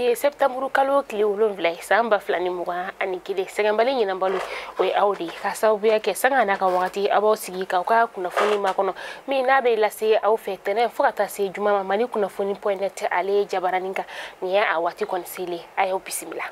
bi septembre kalo tile 7 san 2020 ani kile sɛgɛnbali ɲinanbalo o ye aw de ka sababuya kɛ sanga n'a ka wagati aw b'aw sigi k'aw ka kunnafoni makɔnɔ min n'a bɛ lase aw fɛ tɛnɛ fo ka taa se juma ma Mali kunnafoni.net ale jabaranin kan nin ye a waati kɔni selen a y'aw bisimila.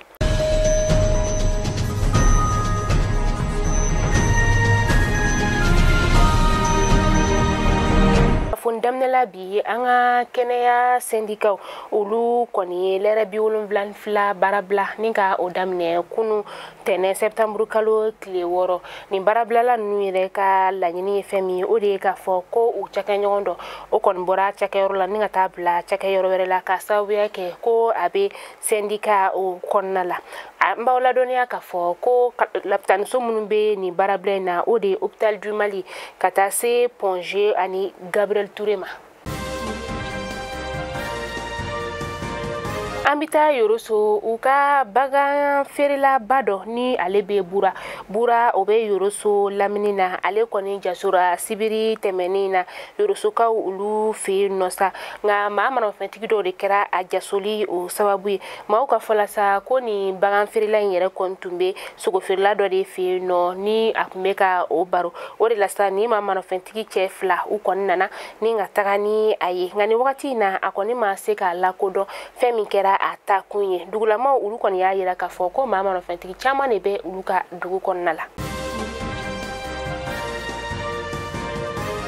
Fondamnela bi an ka kɛnɛya syndicat olu kɔni lɛrɛ 72 barabla ni ka o daminɛ kunu tɛnɛ septembre kalo tile 6 ni barablala ninnu yɛrɛ ka laɲini ye fɛn min o de ye ka fɔ ko u cakɛɲɔgɔn dɔ o kɔni bɔra cakɛyɔrɔ la ni ka taa bila cakɛyɔrɔ wɛrɛ la ka sababuya kɛ ko a bɛ syndicat o kɔnɔna la an b'aw ladɔnniya ka fɔ ko lapitaniso minnu bɛ nin barabla in na o de ye hôpital du Mali ka taa se Ponge ani Gabriel Touré ma. An bɛ taa Yoroso u ka bagan feerela ba dɔ ni ale bɛ Bura o bɛ Yoroso lamini na ale kɔni jasora sibiri tɛmɛnin na Yorosokaw olu fɛ yen nɔ sa nka maa manafɛntigi dɔw de kɛra a jasoli o sababu ye maaw ka fɔla sa ko nin bagan feerela in yɛrɛ kɔni tun bɛ sogo feerela dɔ de fɛ yen nɔ ni a tun bɛ ka o baro o de la sa ni maa manafɛntigi cɛ fila u kɔni nana ni ka taga ni a ye nka nin wagati in na a kɔni ma se k'a lakodɔn fɛn min kɛra a ta kun ye dugulamaw olu kɔni y'a yira k'a fɔ ko maa manafɛntigi caman de bɛ olu ka dugu kɔnɔna la.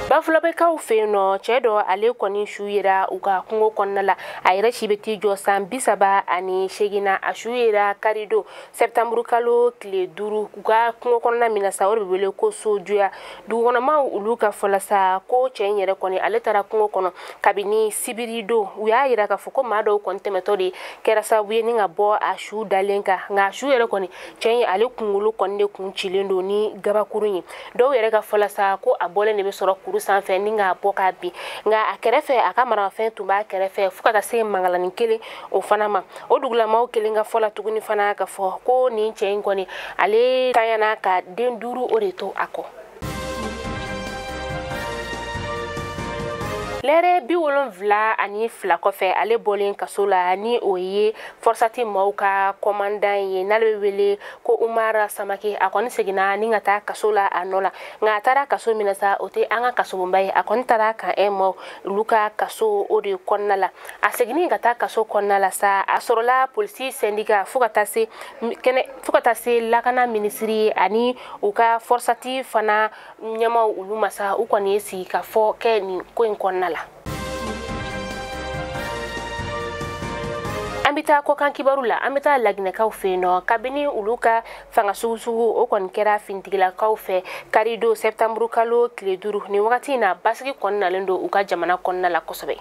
Bafulabekaw fɛ yen nɔ cɛ dɔ ale kɔni su yera u ka kungo kɔnɔna la a yɛrɛ si bɛ t'i jɔ san 38 na a su yera karido septembre kalo tile 5 u ka kungo kɔnɔna min na sa o de bɛ wele ko sojuya dugukɔnɔmaw olu ka fɔla sa ko cɛ in yɛrɛ kɔni ale taara kungo kɔnɔ kabini sibiri don u y'a yira k'a fɔ ko maa dɔw kɔni tɛmɛtɔ de kɛra sababu ye ni ka bɔ a su dalen kan nka a su yɛrɛ kɔni cɛ in ale kunkolo kɔni de kun cilen don ni gabakurun ye dɔw yɛrɛ ka fɔla sa ko a bɔlen de bɛ sɔrɔ kuru sanfɛ ni ka bɔ ka bin nka a kɛrɛfɛ a ka maramafɛn tun b'a kɛrɛfɛ fo ka taa se mangalanin kelen o fana ma o dugulamaw kelen ka fɔla tuguni fana ka fɔ ko nin cɛ in kɔni ale tanyana ka den 5 o de to a kɔ. Lɛrɛ 72 kɔfɛ ale bɔlen kaso la ni o ye Forsati maaw ka commandant ye n'ale bɛ wele ko Umara Samake a kɔni seginna ni ka taa kaso la a nɔ la nka a taara kaso min na sa o tɛ an ka kasobonba ye a kɔni taara kan maaw olu ka kaso o de kɔnɔna la a seginni ka taa kaso kɔnɔna la sa a sɔrɔla polisi syndicat fo ka taa se lakana minisiri ani u ka Forsati fana ɲɛmaw olu ma sa u kɔni ye sigi ka fɔ kɛ nin ko in kɔnɔna la. An bɛ taa kɔkan kibaru la an bɛ taa Laginɛkaw fɛ yen nɔ kabini olu ka fanga sugu o kɔni kɛra finitigilakaw fɛ karido septembre kalo tile 5 ni wagati in na basigi kɔni nalen don u ka jamana kɔnɔna la kosɛbɛ.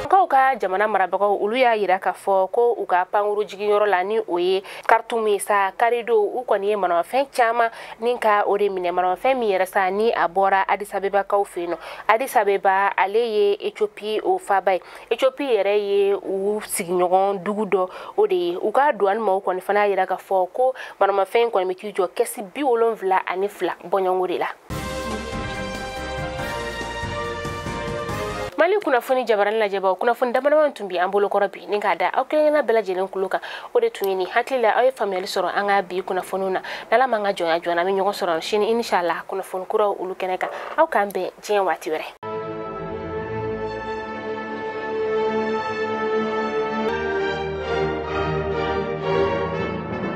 Kaw ka jamana marabagaw olu y'a yira k'a fɔ ko u ka pankuru jigiyɔrɔ la ni o ye Khartoum ye sa karido u kɔni ye manamafɛn caman ni ka o de minɛ manamafɛn min yɛrɛ sa ni a bɔra Addis Abeba kaw fɛ yen nɔ Addis Abeba ale ye Ethiopie o faba ye Ethiopie yɛrɛ ye u sigiɲɔgɔn dugu dɔ o de ye u ka douane maaw kɔni fana y'a yira k'a fɔ ko manamafɛn kɔni bɛ t'i jɔ kɛsi 72 bɔɲɔngo de la. Mali kunnafoni jabaran lajɛbaw kunnafoni damadama tun bi an bolo kɔrɔ bi ni k'a da aw kelenkelenna bɛɛ lajɛlen kulo kan o de tun ye nin hakili la aw ye faamuyali sɔrɔ an ka bi kunnafoniw na n'Ala m'an ka jɔnya joona an bɛ ɲɔgɔn sɔrɔ sini inshallah kunnafoni kuraw olu kɛnɛ kan aw k'an bɛn diɲɛ waati wɛrɛ.